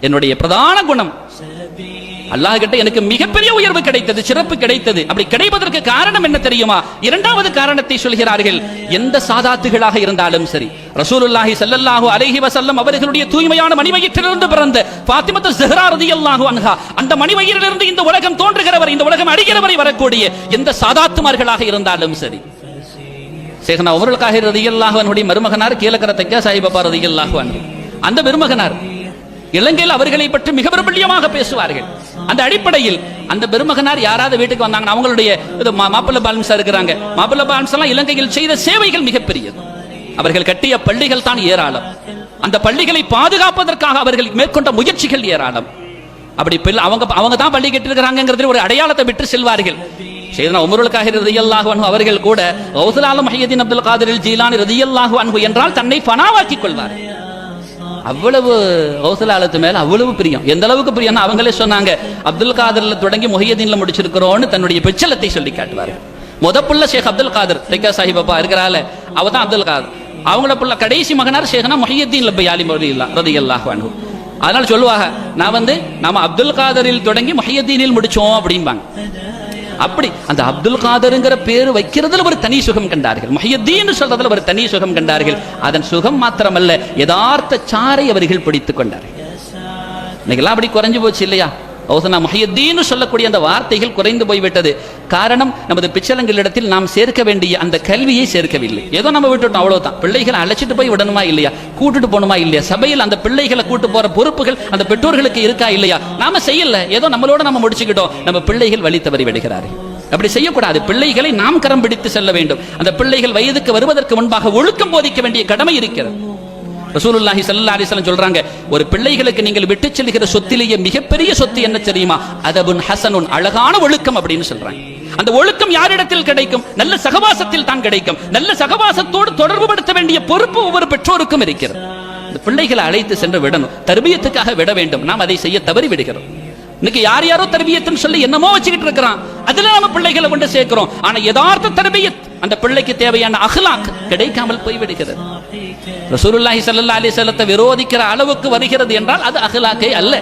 என்னுடைய பிரதான குணம் அல்லாஹ் கிட்ட எனக்கு மிகப்பெரிய உயர்வு கிடைத்தது, சிறப்பு கிடைத்தது. அப்படி கிடைப்பதற்கு காரணம் என்ன தெரியுமா? இரண்டாவது காரணத்தை சொல்கிறார்கள். எந்த சாதாத்துகளாக இருந்தாலும் சரி, ரசூலுல்லாஹி ஸல்லல்லாஹு அலைஹி வஸல்லம் அவர்களுடைய தூய்மையான மணிவயிற்றிலிருந்து பிறந்த ஃபாத்திமா ஸஹ்ரா ரலியல்லாஹு அன்ஹா, அந்த மணிவயிற்றிலிருந்து இந்த உலகம் தோன்றுகிறவர், இந்த உலகம் அழிகிறவரை வரக்கூடிய எந்த சாதாத்துமார்களாக இருந்தாலும் சரி, ஷேഖ்னா உமருல் காஹிர் ரலியல்லாஹு அன்ஹுடைய மருமகனார் கீழக்கரத்தக்க சாஹிபா ரலியல்லாஹு அன்ஹு, அந்த பெருமகனார் இலங்கையில் அவர்களை பற்றி மிக பிரபல்யமாக பேசுவார்கள். அந்த அடிப்படையில் அந்த பெருமகனார் யாராவது வீட்டுக்கு வந்தாங்க, அவங்களுடைய மாப்பிள்ள பாலன்ஸ் இருக்கிறாங்க, மாப்பிள்ள பாலன்ஸ் எல்லாம் இலங்கையில் செய்த சேவைகள் மிகப்பெரியது. அவர்கள் கட்டிய பள்ளிகள் தான் ஏராளம். அந்த பள்ளிகளை பாதுகாப்பதற்காக அவர்கள் மேற்கொண்ட முயற்சிகள் ஏராளம். அப்படி அவங்க தான் பள்ளி கட்டிருக்கிறாங்கிறது ஒரு அடையாளத்தை விட்டு செல்வார்கள். ஷேഖ்னா உமருல் காஹிர் ரலியல்லாஹு அன்ஹு அவர்கள் கூட கௌசுல் ஆலம் முஹய்யிதீன் அப்துல் காதிர் ஜீலானி ரலியல்லாஹு அன்ஹு என்றால் தன்னை ஃபனாவாக்கிக் கொள்வார். அவ்வளவு கௌசுல் ஆலத்து மேல அவ்வளவு பிரியம். எந்த அளவுக்கு பிரியம் அவங்களே சொன்னாங்க, அப்துல் காதிர்ல தொடங்கி முஹய்யிதீன்ல முடிச்சிருக்கிறோன்னு தன்னுடைய பெச்சலத்தை சொல்லி காட்டுவார்கள். முதப்புள்ள ஷேக் அப்துல் காதிர் தைக்கா சாஹிபா இருக்கிறால, அவ தான் அப்துல் காதிர். அவங்கள புள்ள கடைசி மகனார் ஷேഖ்னா முஹய்யிதீன் லப்பை ஆலிம் ரலியல்லாஹு அன்ஹு. அதனால சொல்லுவாங்க, நாம அப்துல் காதரில் தொடங்கி முஹய்யிதீனில் முடிச்சோம் அப்படிம்பாங்க. அப்படி அந்த அப்துல் காதருங்கிற பேரு வைக்கிறதுல ஒரு தனி சுகம் கண்டார்கள், முஹய்யிதீன் சொல்றதுல ஒரு தனி சுகம் கண்டார்கள். அதன் சுகம் மாத்திரமல்ல, யதார்த்த சாரை அவர்கள் பிடித்துக் கொண்டார்கள். இன்னைக்கெல்லாம் அப்படி குறைஞ்சு போச்சு இல்லையா? முஹய்யிதீன் சொல்லக்கூடிய அந்த வார்த்தைகள் குறைந்து போய்விட்டது. காரணம், நமது பிச்சலங்களிடத்தில் நாம் சேர்க்க வேண்டிய அந்த கல்வியை சேர்க்கவில்லை. ஏதோ நம்ம விட்டுட்டோம், அவ்வளவுதான். பிள்ளைகளை அழைச்சிட்டு போய் விடணுமா இல்லையா, கூட்டிட்டு போகணுமா இல்லையா, சபையில் அந்த பிள்ளைகளை கூட்டு போற பொறுப்புகள் அந்த பெற்றோர்களுக்கு இருக்கா இல்லையா, நாம செய்யல, ஏதோ நம்மளோட நம்ம முடிச்சுக்கிட்டோம். நம்ம பிள்ளைகள் வழி தவறி விடுகிறார்கள். அப்படி செய்யக்கூடாது. பிள்ளைகளை நாம் கரம் பிடித்து செல்ல வேண்டும். அந்த பிள்ளைகள் வயதுக்கு வருவதற்கு முன்பாக ஒழுக்கம் போதிக்க வேண்டிய கடமை இருக்கிறது. ரசூலுல்லாஹி ஸல்லல்லாஹு அலைஹி வஸல்லம் சொல்றாங்க, ஒரு பிள்ளைகளுக்கு நீங்கள் விட்டு செல்கிற சொத்திலேயே மிகப்பெரிய சொத்து என்ன தெரியுமா? அதபுன் ஹஸனுன், அழகான ஒழுக்கம் அப்படின்னு சொல்றாங்க. அந்த ஒழுக்கம் யாரிடத்தில் கிடைக்கும்? நல்ல சகவாசத்தில் தான் கிடைக்கும். நல்ல சகவாசத்தோடு தொடர்பு படுத்த வேண்டிய பொறுப்பு ஒவ்வொரு பெற்றோருக்கும் இருக்கிறது. இந்த பிள்ளைகளை அழைத்து சென்று விடணும், தர்பியத்துக்காக விட வேண்டும். நாம் அதை செய்ய தவறி விடுகிறோம். இன்னைக்கு யாரோ தர்பியத்துன்னு சொல்லி என்னமோ வச்சுக்கிட்டு இருக்கிறான், அதுல நம்ம பிள்ளைகளை கொண்டு சேர்க்கிறோம். ஆனா யதார்த்த தர்பியத், அந்த பிள்ளைக்கு தேவையான அஹ்லாக் கிடைக்காமல் போய்விடுகிறது. ரசூலுல்லாஹி ஸல்லல்லாஹு அலைஹி வஸல்லத்தை விரோதிக்கிற அளவுக்கு வருகிறது என்றால் அது அஹ்லாக்கே அல்ல.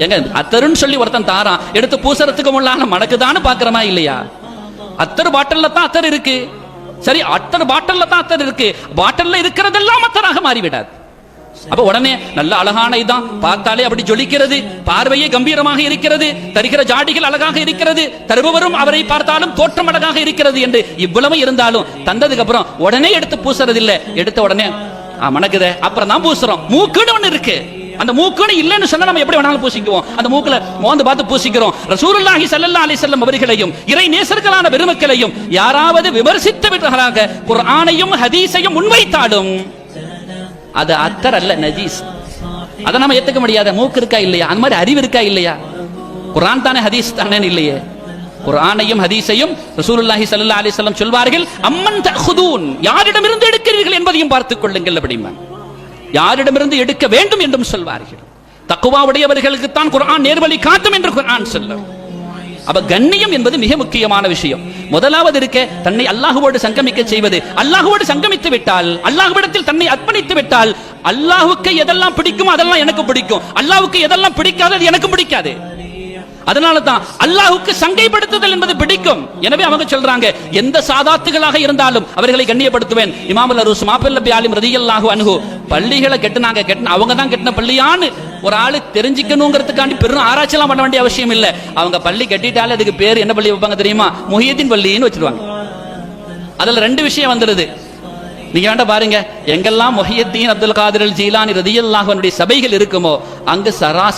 எங்க அத்தருன்னு சொல்லி ஒருத்தன் தாரான், எடுத்து பூசறதுக்கு முன்னால மடக்குதான்னு பாக்குறமா இல்லையா? அத்தர் பாட்டில்ல தான் அத்தர் இருக்கு. சரி, அத்தர் பாட்டில்ல தான் அத்தர் இருக்கு. பாட்டில்ல இருக்கிறதெல்லாம் அத்தராக மாறிவிடாது. அப்ப உடனே நல்ல அழகான இதான் பார்த்தாலே அப்படி ஜொலிக்கிறது, பார்வையே கம்பீரமாக இருக்கிறது, தருகிற ஜாடிகள் அழகாக இருக்கிறது, தருபவரும் அவரை பார்த்தாலும் தோற்றம் அழகாக இருக்கிறது என்று இவ்வளவு இருந்தாலும் தந்ததுக்கு அப்புறம் உடனே எடுத்து பூசுறது இல்ல. எடுத்த உடனே மணக்குத, அப்புறம் தான் பூசுறோம். மூக்குன்னு ஒண்ணு இருக்கு, அந்த மூக்குன்னு இல்லைன்னு சொன்னா நம்ம எப்படி வேணாலும் பூசிக்குவோம். அந்த மூக்குல மோந்து பார்த்து பூசிக்கிறோம். ரசூலுல்லாஹி ஸல்லல்லாஹு அலைஹி வஸல்லம் அவர்களையும் இறை நேசர்களான பெருமக்களையும் யாராவது விமர்சித்தவர்களாக குர்ஆனையும் ஹதீஸையும் முன்வைத்தாலும் அது அத்தர் அல்ல, நஜீஸ். அதை நம்ம ஏத்துக்க முடியாத. மூக்கு இருக்கா இல்லையா, அந்த மாதிரி அறிவு இருக்கா இல்லையா? குர்ஆன் தானே ஹதீஸ் தானே இல்லையே. குர்ஆனையும் ஹதீஸையும் ரசூலுல்லாஹி ஸல்லல்லாஹு அலைஹி வஸல்லம் சொல்வார்கள், அம்மன் தஅഖுதூன், யாரிடமிருந்து எடுக்கிறீர்கள் என்பதையும் பார்த்துக் கொள்ளுங்கள் அப்படிமா. யாரிடமிருந்து எடுக்க வேண்டும் என்றும் சொல்வார்கள். தக்வா உடையவர்களுக்கு தான் குர்ஆன் நேர்வழி காட்டும் என்று குர்ஆன் சொல்லும். அப்ப கண்ணியம் என்பது மிக முக்கியமான விஷயம். முதலாவது இருக்க தன்னை அல்லாஹ்வோடு சங்கமிக்க செய்வது. அல்லாஹ்வோடு சங்கமித்து விட்டால், அல்லாஹ்விடத்தில் தன்னை அர்ப்பணித்து விட்டால், அல்லாஹ்வுக்கு எதெல்லாம் பிடிக்குமோ அதெல்லாம் எனக்கு பிடிக்கும், அல்லாஹ்வுக்கு எதெல்லாம் பிடிக்காதது எனக்கு பிடிக்காது. அதனால தான் அல்லாஹ்வுக்கு சங்கைப்படுத்துதல் என்பது பிடிக்கும். எனவே அவங்க சொல்றாங்க, எந்த சாதாத்துகளாக இருந்தாலும் அவர்களை கண்ணியப்படுத்துவேன். இமாமுல் அரூஸ் மாப்பில் லப்பி ஆலிம் ரலியல்லாஹு அன்ஹு பள்ளிகளை கட்டினாங்க. அவங்க தான் கட்டின பள்ளியான்னு ஒரு ஆளு தெரிஞ்சுக்கணுங்கிறதுக்காண்டி பெரும் ஆராய்ச்சியெல்லாம் பண்ண வேண்டிய அவசியம் இல்லை. அவங்க பள்ளி கட்டிட்டாலே அதுக்கு பேர் என்ன பள்ளி வைப்பாங்க தெரியுமா? முஹய்யிதீன் பள்ளின்னு வச்சிருவாங்க. அதுல ரெண்டு விஷயம் வந்துருது. நீங்க வேண்டாம் பாருங்க, எங்கெல்லாம் முஹய்யிதீன் அப்துல் காதிர் ஜீலானி ரலியல்லாஹு அன்ஹுடைய சபைகள் இருக்குமோ அங்கு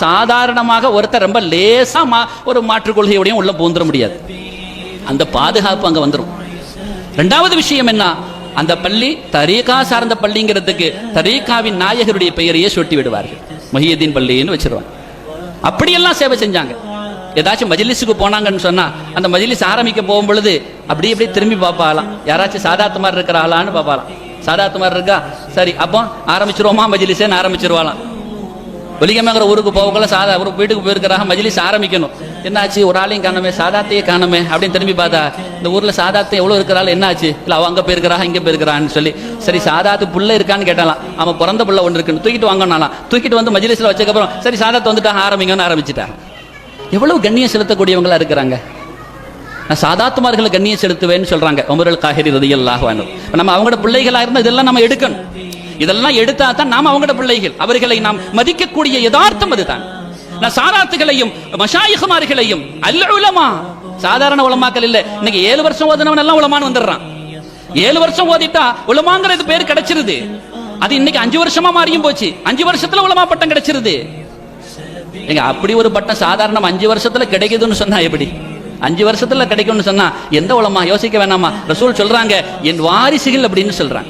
சாதாரணமாக ஒருத்தர் ரொம்ப லேசா ஒரு மாற்றுக் கொள்கையோடையும் உள்ள பூந்துட முடியாது. அந்த பாதுகாப்பு அங்க வந்துடும். இரண்டாவது விஷயம் என்ன? அந்த பள்ளி தரீகா சார்ந்த பள்ளிங்கிறதுக்கு தரீகாவின் நாயகருடைய பெயரையே சொட்டி விடுவார்கள், முஹய்யிதீன் பள்ளின்னு வச்சிருவாங்க. அப்படியெல்லாம் சேவை செஞ்சாங்க. ஏதாச்சும் மஜ்லிஸுக்கு போனாங்கன்னு சொன்னா அந்த மஜ்லிஸ் ஆரம்பிக்க போகும் பொழுது அப்படியே திரும்பி பார்ப்பாலாம், யாராச்சும் சாதாத்து மாதிரி இருக்கிற ஆளான்னு பார்ப்பாலாம். சாதாத்து மாதிரி இருக்கா, சரி அப்போ ஆரம்பிச்சிருவோமா மஜ்லிஸேன்னு ஆரம்பிச்சிருவாளாம். ஒலிகமேங்கிற ஊருக்கு போகக்குள்ள சாதா ஒரு வீட்டுக்கு போயிருக்கிறாங்க, மஜ்லிஸ் ஆரம்பிக்கணும். என்னாச்சு, ஒரு ஆளையும் காணமே, சாதாத்தையே காணமே அப்படின்னு திரும்பி பார்த்தா இந்த ஊர்ல சாதாத்தை எவ்வளவு இருக்கிறாள், என்னாச்சு, இல்ல அவ அங்க போயிருக்கிறா இங்க போயிருக்கிறான்னு சொல்லி, சரி சாதாத்து புள்ள இருக்கான்னு கேட்டாலாம். அவன் பிறந்த புள்ள ஒன்று இருக்குன்னு தூக்கிட்டு வாங்கினாலாம். தூக்கிட்டு வந்து மஜ்லிஸ்ல வச்சக்கப்புறம் சரி சாதாத்து வந்துட்டா ஆரம்பிங்கன்னு ஆரம்பிச்சுட்டாங்க. எவ்வளவு கண்ணியம் செலுத்தக்கூடியவங்களா இருக்கிறாங்க. நான் சாதாத்துமார்களை கண்ணியம் செலுத்துவேன்னு சொல்றாங்க உமர் அல் காஹிரி ரலியல்லாஹு அன்ஹு. நம்ம அவங்களோட பிள்ளைகளா இருந்தா இதெல்லாம் நம்ம எடுக்கணும். இதெல்லாம் எடுத்தா தான் நாம அவங்களோட பிள்ளைகள். அவர்களை நாம் மதிக்கக்கூடிய யதார்த்தம் அதுதான். நான் சாதாத்துகளையும் மஷாயிஹ்மார்களையும் அல் உலமா, சாதாரண உலமாக்கள் இல்ல. இன்னைக்கு 7 வருஷம் ஓதுனவன் எல்லாம் உலமான்னு வந்துடுறான். 7 வருஷம் ஓதிட்டா உலமாங்கிறது பேர் கிடைச்சிருது. அது இன்னைக்கு 5 வருஷமா மாறியும் போச்சு. 5 வருஷத்துல உலமா பட்டம் கிடைச்சிருது. எங்க அப்படி ஒரு பட்டம் சாதாரண 5 வருஷத்துல கிடைக்குதுன்னு சொன்னா எப்படி? 5 வருஷத்துல கிடைக்கும்னு சொன்னா எந்த உலமா? யோசிக்க வேணாமா? ரசூல் சொல்றாங்க என் வாரிசுகள் அப்படின்னு சொல்றாங்க.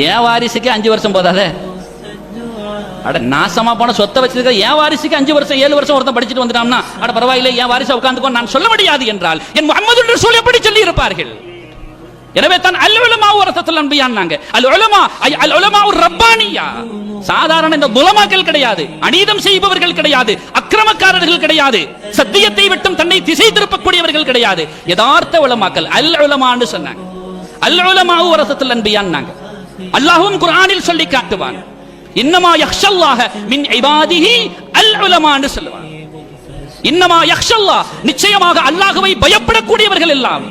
ஏன் வாரிசுக்கு 5 வருஷம் போதாத? அட நாசமா போன சொத்தை வச்சிருக்க என் வாரிசுக்கு 5 வருஷம் 7 வருஷம் ஒருத்தன் படிச்சுட்டு வந்துட்டான்னா அட பரவாயில்லை என் வாரிசை உட்கார்ந்துக்கோ நான் சொல்ல முடியாது என்றால் என் முஹம்மது ரசூல் எப்படி சொல்லி இருப்பார்கள்? எனவே தான் அல் உலமா வரசத்துல் அன்பியான்னாங்க. அல் உலமா அல் உலமா ரப்பானியா. சாதாரண இந்த உலமாக்கள் கிடையாது, அநீதம் செய்பவர்கள் கிடையாது, அக்கிரமக்காரர்கள் கிடையாது, சத்தியத்தை விட்டும் தன்னை திசை திருப்பக்கூடியவர்கள் கிடையாது. யதார்த்த உலமாக்கள் அல் உலமான்னு சொன்னாங்க. அல் உலமா வரசத்துல் அன்பியான்னாங்க. அல்லாஹ்வும் குர்ஆனில் சொல்லி காட்டுவான், இன்னமா யக்ஷல்லாஹ மின் இபாதிஹி அல் உலமான்னு சொல்லுவான். இன்னமா யக்ஷல்லாஹ், நிச்சயமாக அல்லாஹ்வை பயப்படக்கூடியவர்கள் எல்லாம்.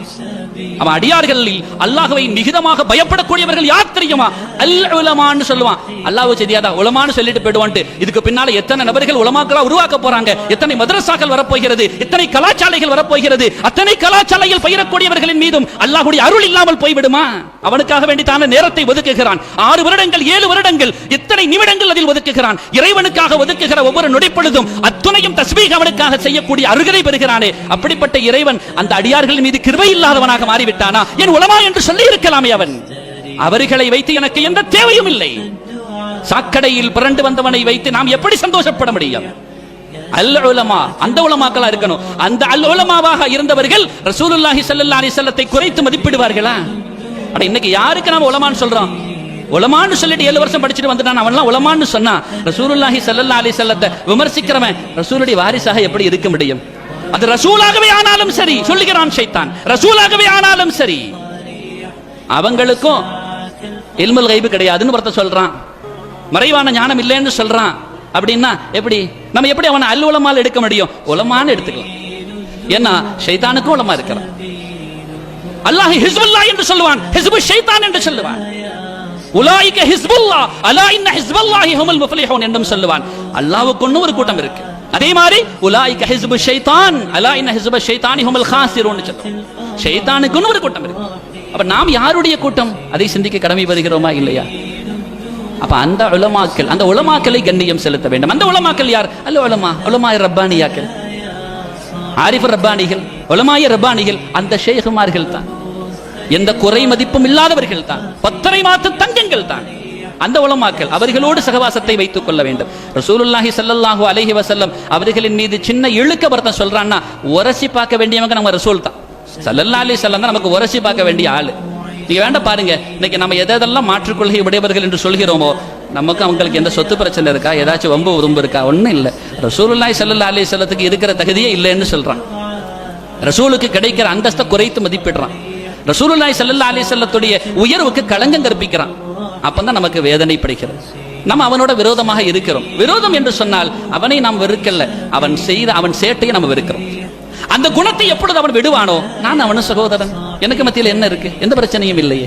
அவன் அடியார்களில் அல்லாஹ்வை மிகுதமாக பயப்படக்கூடியவர்கள் யார் தெரியுமா? அல் உலமான்னு சொல்லுவான். அல்லாஹ் தெரியாதா உலமான்னு சொல்லிட்டு போயிடுவான்ட்டு. இதுக்கு பின்னால எத்தனை நபர்கள் உலமாக்களா உருவாக்க போறாங்க, எத்தனை மதரசாக்கள் வரப்போகிறது, எத்தனை கலாசாலைகள் வரப்போகிறது. அத்தனை கலாசாலையில் பயிரக்கூடியவர்களின் மீதும் அல்லாஹ்வுடைய அருள் இல்லாமல் போய்விடுமா? அவனுக்காக வேண்டி தான நேரத்தை ஒதுக்குகிறான். 6 வருடங்கள் 7 வருடங்கள் எத்தனை நிமிடங்கள் அதில் ஒதுக்குகிறான். இறைவனுக்காக ஒதுக்குகிற ஒவ்வொரு நொடிப்பொழுதும் அத்துணையும் தஸ்பீஹ் அவனுக்காக செய்யக்கூடிய அருகதை பெறுகிறானே. அப்படிப்பட்ட இறைவன் அந்த அடியார்கள் மீது கிருபை இல்லாதவனாக மாறிவிட்டானா? என் உலமா என்று சொல்லி இருக்கலாமே அவன். அவர்களை வைத்து எனக்கு எந்த தேவையும் இல்லை. சாக்கடையில் பிறண்டு வந்தவனை வைத்து நாம் எப்படி சந்தோஷப்பட முடியும்? அல் உலமா, அந்த உலமாக்களா இருக்கணும். அந்த அல் உலமாவாக இருந்தவர்கள் ரசூலுல்லாஹி ஸல்லல்லாஹு அலைஹி வஸல்லத்தை குறைத்து மதிப்பிடுவார்களா? அட இன்னைக்கு யாருக்கு நாம உலமான்னு சொல்றோம்? உலமான்னு சொல்லிட்டு 7 வருஷம் படிச்சுட்டு வந்துட்டான் அவன்லாம் உலமான்னு சொன்னா ரசூலுல்லாஹி ஸல்லல்லாஹு அலைஹி வஸல்லத்தை விமர்சிக்கிறவன் ரசூலுடைய வாரிசாக எப்படி இருக்க முடியும்? அது ரசூலாகவே ஆனாலும் சரி சொல்லுகிறான் ஷைத்தான், ரசூலாகவே ஆனாலும் சரி அவங்களுக்கும் இல்முல் கைப் கிடையாதுன்னு ஒருத்தர் சொல்றான், மறைவான ஞானம் இல்லைன்னு சொல்றான். அப்படின்னா எப்படி நம்ம எப்படி அவனை அல் உலமால் எடுக்க முடியும்? உலமான்னு எடுத்துக்கலாம். ஏன்னா ஷைத்தானுக்கும் உலமா இருக்கிறான். அல்லாஹ் ஹிஸ்புல்லாஹ் என்று சொல்லுவான், ஹிஸ்பு ஷைத்தான் என்று சொல்லுவான். உலாயிக ஹிஸ்புல்லாஹ் அலா இன்ன ஹிஸ்பல்லாஹி ஹுமுல் முஃப்லிஹூன் என்றும் சொல்லுவான். அல்லாஹ்வுக்கு ஒரு கூட்டம் இருக்கு. அதே மாதிரி உலாயிக ஹிஸ்பு ஷைத்தான் அலா இன்ன ஹிஸ்ப ஷைத்தானி ஹுமுல் காஸிரூன் சொல்லுவான். ஷைத்தானுக்கு ஒரு கூட்டம் இருக்கு. அப்ப நாம் யாருடைய கூட்டம்? அதை சிந்திக்க கடமைப்படுகிறோமா இல்லையா? அப்ப அந்த உலமாக்கள், அந்த உலமாக்களை கண்ணியம் செலுத்த வேண்டும். அந்த உலமாக்கள் யார்? அல் உலமா, உலமாய் ரப்பானியாக்கள், ஆரிஃப் ரப்பானிகள், உலமாய ரப்பானிகள், அந்த ஷேகுமார்கள் தான். எந்த குறை மதிப்பும் இல்லாதவர்கள் தான், பத்தரை மாத்து தங்கங்கள் தான் அந்த உலமாக்கள். அவர்களோடு சகவாசத்தை வைத்துக் கொள்ள வேண்டும். ரசூலுல்லாஹி ஸல்லல்லாஹு அலைஹி வஸல்லம் அவர்களின் மீது சின்ன இழுக்க ஒருத்தன் சொல்றான்னா உரசி பார்க்க வேண்டியவங்க நம்ம ரசூல் தான். ஸல்லல்லாஹு அலைஹி வஸல்லம் தான் நமக்கு உரசி பார்க்க வேண்டிய ஆளு. நீங்க வேண்டாம் பாருங்க, இன்னைக்கு நம்ம எதெல்லாம் மாற்றுக்கொள்கை உடையவர்கள் என்று சொல்கிறோமோ நமக்கு அவங்களுக்கு எந்த சொத்து பிரச்சனை இருக்கா, ஏதாச்சும் வம்பு உரும்பு இருக்கா? ஒன்றும் இல்லை. ரசூலுல்லாஹி ஸல்லல்லாஹு அலைஹி வஸல்லத்துக்கு இருக்கிற தகுதியே இல்லைன்னு சொல்றான். ரசூலுக்கு கிடைக்கிற அந்தஸ்தை குறைத்து மதிப்பிடுறான். ரசூலுல்லாஹி ஸல்லல்லாஹு அலைஹி வஸல்லத்துடைய உயர்வுக்கு களங்கம் கற்பிக்கிறான். அப்பதான் நமக்கு வேதனை படுகிறது. நம்ம அவனோட விரோதமாக இருக்கிறோம். விரோதம் என்று சொன்னால் அவனை நாம் வெறுக்கல, அவன் செய்த அவன் சேட்டையை நம்ம வெறுக்கிறோம். அந்த குணத்தை எப்பொழுது அவன் விடுவானோ, நான் அவனு சகோதரன், எனக்கு மத்தியில் என்ன இருக்கு, எந்த பிரச்சனையும் இல்லையே,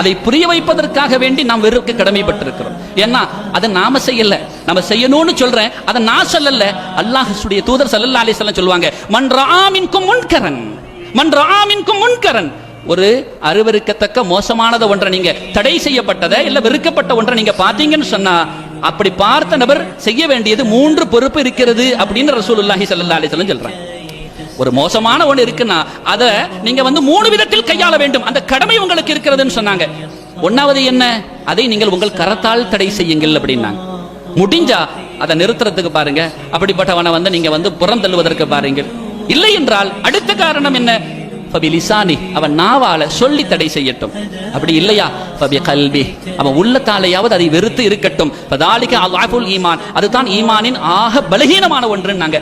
அதை புரிய வைப்பதற்காக வேண்டி நாம் வெறுக்க கடமைப்பட்டிருக்கிறோம். ஏன்னா அதை நாம செய்யல, நம்ம செய்யணும்னு சொல்றேன், அதை நான் சொல்லல, அல்லாஹ்வுடைய தூதர் ஸல்லல்லாஹு அலைஹி வஸல்லம் சொல்லுவாங்க, மன் ரஆ மின்கும் முன்கரன், மன் ரஆ மின்கும் முன்கரன். ஒரு அருவருக்கத்தக்க மோசமானத ஒன்றை நீங்க தடை செய்யப்பட்டதை இல்ல வெறுக்கப்பட்ட ஒன்றை நீங்க பாத்தீங்கன்னு சொன்னா அப்படி பார்த்த நபர் செய்ய வேண்டியது 3 பொறுப்பு இருக்கிறது அப்படின்னு ரசூலுல்லாஹி ஸல்லல்லாஹு அலைஹி வஸல்லம் சொல்றாங்க. ஒரு மோசமான ஒன்று இருக்குன்னா அதை நீங்க 3 விதத்தில் கையாள வேண்டும். அந்த கடமை உங்களுக்கு இருக்கிறதுன்னு சொன்னாங்க. ஒன்னாவது என்ன? அதை நீங்கள் உங்கள் கரத்தால் தடை செய்யுங்கள் அப்படின்னாங்க. முடிஞ்சா அதை நிறுத்துறதுக்கு பாருங்க. அப்படிப்பட்டவனை நீங்க புறம் தள்ளுவதற்கு பாருங்கள். இல்லை என்றால் அடுத்த காரணம் என்ன? ஃபபிலிசானி, அவன் நாவால சொல்லி தடை செய்யட்டும். அப்படி இல்லையா ஃபபிகல்பி, அவன் உள்ளத்தாலேயாவது அதை வெறுத்து இருக்கட்டும். ஃபதாலிக அல்ஆஃபுல் ஈமான், அதுதான் ஈமானின் ஆக பலகீனமான ஒன்றுன்னாங்க.